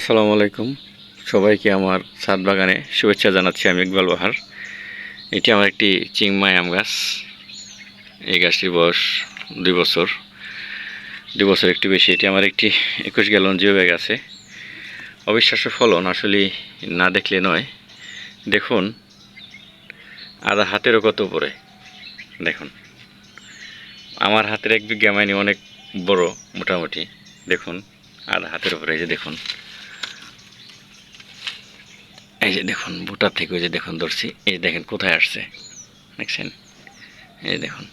আসসালামু আলাইকুম সবাইকে আমার ছাদ বাগানে শুভেচ্ছা জানাচ্ছি। আমি ইকবাল বাহার। এটি আমার একটি চিংমাই আম গাছ। এই গাছটির বয়স 2 বছর, 2 বছর একটু বেশি। এটি আমার একটি 21 গ্যালন জিও ব্যাগ আছে। অবিশ্বাস্য ফলন, আসলে না দেখলে নয়। দেখুন, আধা হাতেরও কত উপরে। দেখুন, আমার হাতের 1 বিঘা মাইনে অনেক বড় মোটামুটি। দেখুন, আধা হাতের উপরে। এই যে দেখুন, এই যে দেখুন, ভুটার থেকে ওই যে দেখুন ধরছি। এই দেখেন কোথায় আসছে, দেখছেন? এই দেখুন,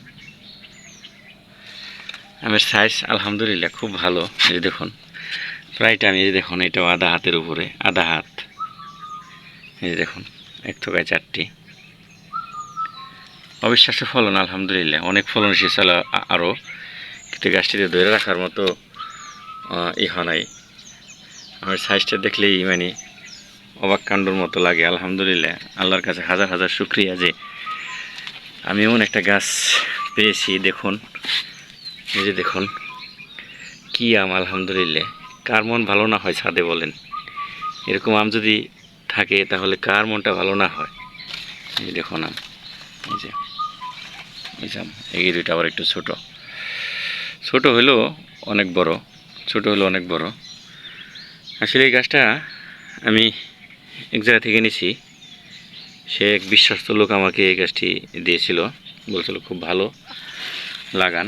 আমের সাইজ আলহামদুলিল্লাহ খুব ভালো। এই যে দেখুন, প্রায়টা আমি এই দেখুন, এটাও আধা হাতের উপরে, আধা হাত। এই যে দেখুন, 1 থোকায় 4টি। অবিশ্বাস্য ফলন আলহামদুলিল্লাহ। অনেক ফলন এসেছিল আরও, কিন্তু গাছটিতে ধরে রাখার মতো হয় নাই। আমার সাইজটা দেখলেই মানে অবাক কাণ্ডর মতো লাগে। আলহামদুলিল্লাহ, আল্লাহর কাছে হাজার হাজার শুকরিয়া যে আমি এমন একটা গাছ পেয়েছি। দেখুন, এই যে দেখুন কি আম, আলহামদুলিল্লাহ। কার মন ভালো না হয় ছাদে বলেন? এরকম আম যদি থাকে তাহলে কার মনটা ভালো না হয়? এই দেখুন আম, এই যে আম, এই দুইটা আবার একটু ছোট ছোট হলেও অনেক বড়, ছোট হলেও অনেক বড়। আসলে এই গাছটা আমি এক জায়গা থেকে নিয়েছি। সে এক বিশ্বস্ত লোক আমাকে এই গাছটি দিয়েছিল, বলছিল খুব ভালো লাগান।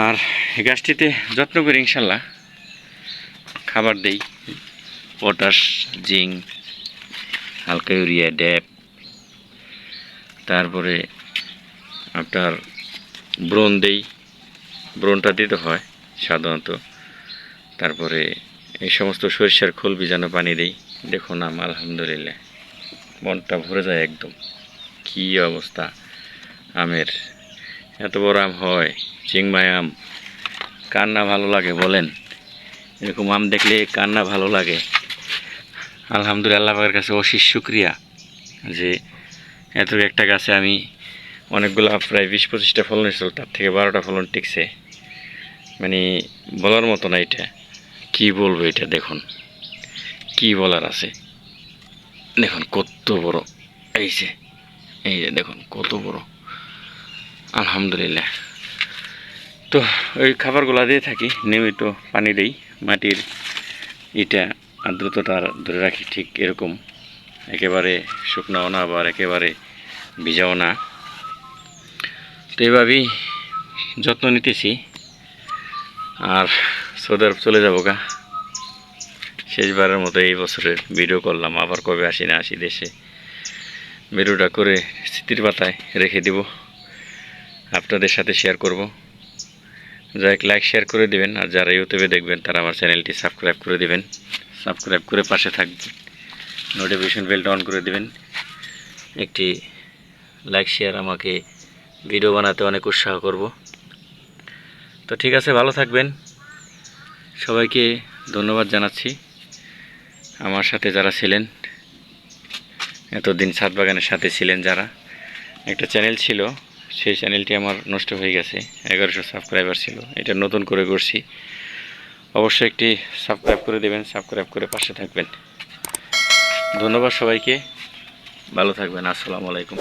আর এই গাছটিতে যত্ন করি ইনশাল্লাহ। খাবার দেই, পটাশ, জিঙ্ক, হালকা ইউরিয়া, ড্যাপ, তারপরে আপনার ব্রোন দেই। ব্রোনটা দিতে হয় সাধারণত। তারপরে এই সমস্ত সরিষার খোল ভিজানো পানি দেই। দেখুন আম, আলহামদুলিল্লাহ মনটা ভরে যায় একদম। কি অবস্থা আমের! এত বড় আম হয়, চিংমাই আম। কার না ভালো লাগে বলেন? এরকম আম দেখলে কার না ভালো লাগে? আলহামদুলিল্লাহ, আল্লাহ পাকের কাছে অশেষ শুকরিয়া যে এত একটা গাছে আমি অনেকগুলো, প্রায় 20-25টা ফলন এসেছিল, তার থেকে 12টা ফলন টিকছে। মানে বলার মতো না। এটা কি বলবো, এটা দেখুন, কি বলার আছে? দেখুন কত বড়। এই যে, এই যে দেখুন কত বড়, আলহামদুলিল্লাহ। তো ওই খাবারগুলো দিয়ে থাকি, নিয়মিত পানি দেই। মাটির এটা আর্দ্রতাটা ধরে রাখি ঠিক এরকম, একেবারে শুকনাও না আবার একেবারে ভিজাও না। তো এইভাবেই যত্ন নিতেছি। আর সৌদি আরব চলে যাবো গা, শেষবারের মতো এই বছরের ভিডিও করলাম। আবার কবে আসি না আসি দেশে, ভিডিওটা করে স্মৃতির পাতায় রেখে দিব, আপনাদের সাথে শেয়ার করব। যাই লাইক শেয়ার করে দিবেন, আর যারা ইউটিউবে দেখবেন তারা আমার চ্যানেলটি সাবস্ক্রাইব করে দিবেন। সাবস্ক্রাইব করে পাশে থাকবেন, নোটিফিকেশন বেলটা অন করে দিবেন। একটি লাইক শেয়ার আমাকে ভিডিও বানাতে অনেক উৎসাহ করব। তো ঠিক আছে, ভালো থাকবেন। সবাইকে ধন্যবাদ জানাচ্ছি আমার সাথে যারা ছিলেন, এতদিন ছাদ বাগানের সাথে ছিলেন যারা। একটা চ্যানেল ছিল, সেই চ্যানেলটি আমার নষ্ট হয়ে গেছে। 1100 সাবস্ক্রাইবার ছিল, এটা নতুন করে করছি। অবশ্যই একটি সাবস্ক্রাইব করে দেবেন, সাবস্ক্রাইব করে পাশে থাকবেন। ধন্যবাদ সবাইকে, ভালো থাকবেন। আসসালামু আলাইকুম।